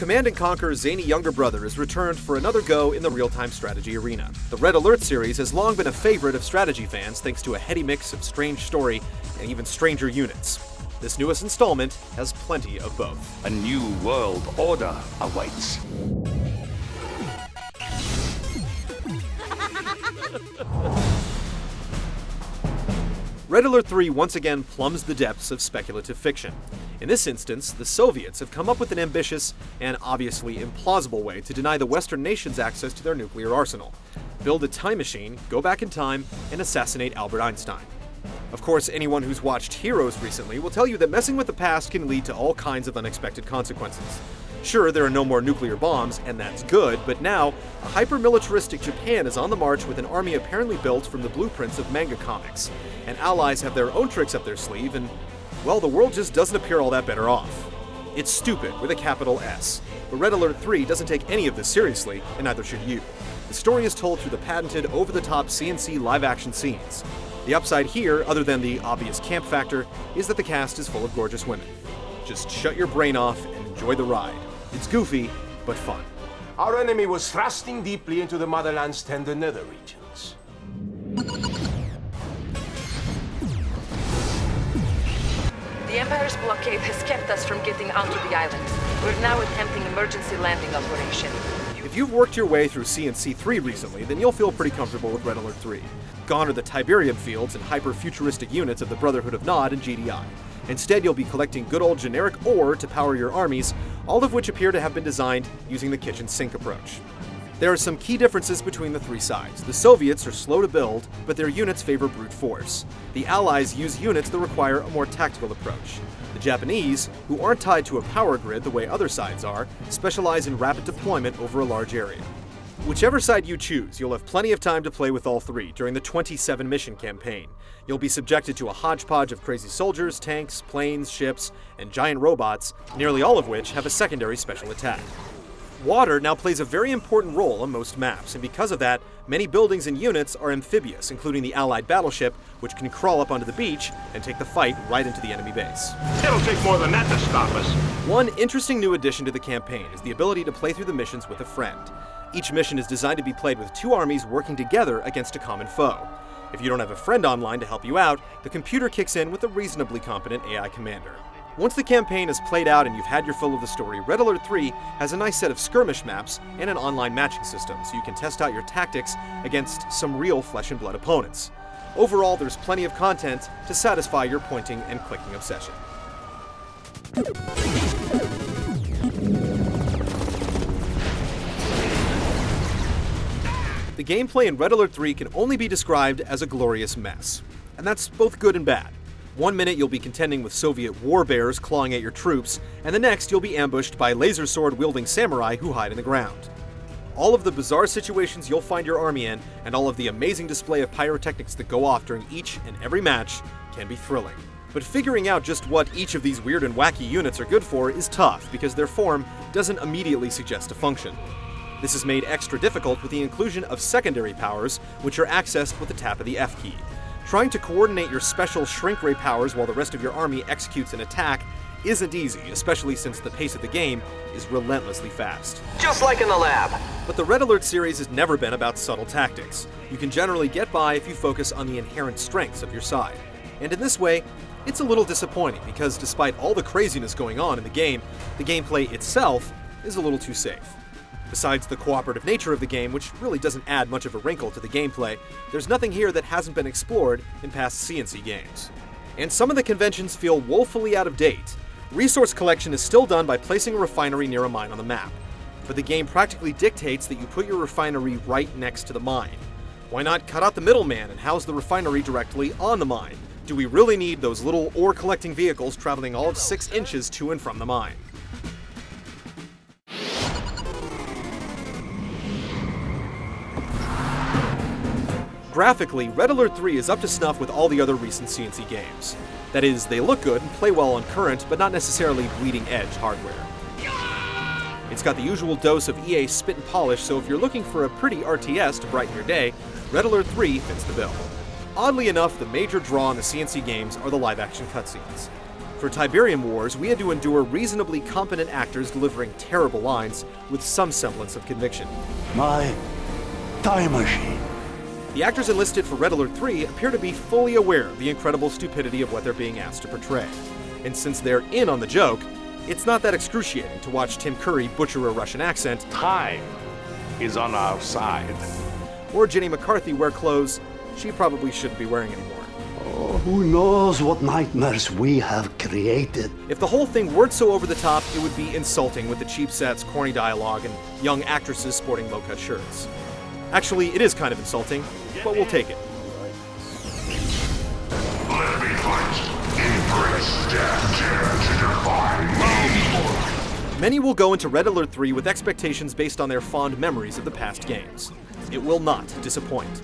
Command & Conquer's zany younger brother has returned for another go in the real-time strategy arena. The Red Alert series has long been a favorite of strategy fans thanks to a heady mix of strange story and even stranger units. This newest installment has plenty of both. A new world order awaits. Red Alert 3 once again plumbs the depths of speculative fiction. In this instance, the Soviets have come up with an ambitious and obviously implausible way to deny the Western nations access to their nuclear arsenal. Build a time machine, go back in time, and assassinate Albert Einstein. Of course, anyone who's watched Heroes recently will tell you that messing with the past can lead to all kinds of unexpected consequences. Sure, there are no more nuclear bombs, and that's good, but now, a hyper-militaristic Japan is on the march with an army apparently built from the blueprints of manga comics, and allies have their own tricks up their sleeve, and, well, the world just doesn't appear all that better off. It's stupid, with a capital S, but Red Alert 3 doesn't take any of this seriously, and neither should you. The story is told through the patented, over-the-top CNC live-action scenes. The upside here, other than the obvious camp factor, is that the cast is full of gorgeous women. Just shut your brain off and enjoy the ride. It's goofy, but fun. Our enemy was thrusting deeply into the motherland's tender nether regions. The Empire's blockade has kept us from getting onto the island. We're now attempting emergency landing operation. If you've worked your way through CNC 3 recently, then you'll feel pretty comfortable with Red Alert 3. Gone are the Tiberium fields and hyper-futuristic units of the Brotherhood of Nod and GDI. Instead, you'll be collecting good old generic ore to power your armies, all of which appear to have been designed using the kitchen sink approach. There are some key differences between the three sides. The Soviets are slow to build, but their units favor brute force. The Allies use units that require a more tactical approach. The Japanese, who aren't tied to a power grid the way other sides are, specialize in rapid deployment over a large area. Whichever side you choose, you'll have plenty of time to play with all three during the 27-mission campaign. You'll be subjected to a hodgepodge of crazy soldiers, tanks, planes, ships, and giant robots, nearly all of which have a secondary special attack. Water now plays a very important role on most maps, and because of that, many buildings and units are amphibious, including the Allied battleship, which can crawl up onto the beach and take the fight right into the enemy base. It'll take more than that to stop us. One interesting new addition to the campaign is the ability to play through the missions with a friend. Each mission is designed to be played with two armies working together against a common foe. If you don't have a friend online to help you out, the computer kicks in with a reasonably competent AI commander. Once the campaign is played out and you've had your fill of the story, Red Alert 3 has a nice set of skirmish maps and an online matching system, so you can test out your tactics against some real flesh and blood opponents. Overall, there's plenty of content to satisfy your pointing and clicking obsession. The gameplay in Red Alert 3 can only be described as a glorious mess. And that's both good and bad. One minute you'll be contending with Soviet war bears clawing at your troops, and the next you'll be ambushed by laser sword-wielding samurai who hide in the ground. All of the bizarre situations you'll find your army in, and all of the amazing display of pyrotechnics that go off during each and every match can be thrilling. But figuring out just what each of these weird and wacky units are good for is tough, because their form doesn't immediately suggest a function. This is made extra difficult with the inclusion of secondary powers, which are accessed with the tap of the F key. Trying to coordinate your special shrink ray powers while the rest of your army executes an attack isn't easy, especially since the pace of the game is relentlessly fast. Just like in the lab. But the Red Alert series has never been about subtle tactics. You can generally get by if you focus on the inherent strengths of your side. And in this way, it's a little disappointing because despite all the craziness going on in the gameplay itself is a little too safe. Besides the cooperative nature of the game, which really doesn't add much of a wrinkle to the gameplay, there's nothing here that hasn't been explored in past CNC games. And some of the conventions feel woefully out of date. Resource collection is still done by placing a refinery near a mine on the map, but the game practically dictates that you put your refinery right next to the mine. Why not cut out the middleman and house the refinery directly on the mine? Do we really need those little ore-collecting vehicles traveling all of 6 inches to and from the mine? Graphically, Red Alert 3 is up to snuff with all the other recent CNC games. That is, they look good and play well on current, but not necessarily bleeding-edge hardware. It's got the usual dose of EA spit and polish, so if you're looking for a pretty RTS to brighten your day, Red Alert 3 fits the bill. Oddly enough, the major draw in the CNC games are the live-action cutscenes. For Tiberium Wars, we had to endure reasonably competent actors delivering terrible lines with some semblance of conviction. My time machine. The actors enlisted for Red Alert 3 appear to be fully aware of the incredible stupidity of what they're being asked to portray. And since they're in on the joke, it's not that excruciating to watch Tim Curry butcher a Russian accent, Time is on our side. or Jenny McCarthy wear clothes she probably shouldn't be wearing anymore. Oh, who knows what nightmares we have created? If the whole thing weren't so over the top, it would be insulting with the cheap sets, corny dialogue, and young actresses sporting low-cut shirts. Actually, it is kind of insulting, but we'll take it. Let me fight. Embrace death, dare to defy me. Many will go into Red Alert 3 with expectations based on their fond memories of the past games. It will not disappoint.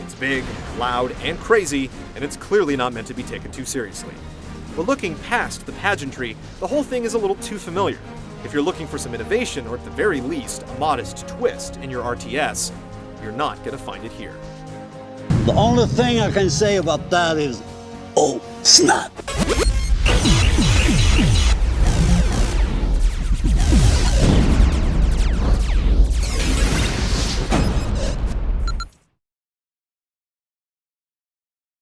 It's big, loud, and crazy, and it's clearly not meant to be taken too seriously. But looking past the pageantry, the whole thing is a little too familiar. If you're looking for some innovation, or at the very least, a modest twist in your RTS, you're not going to find it here. The only thing I can say about that is, oh, snap.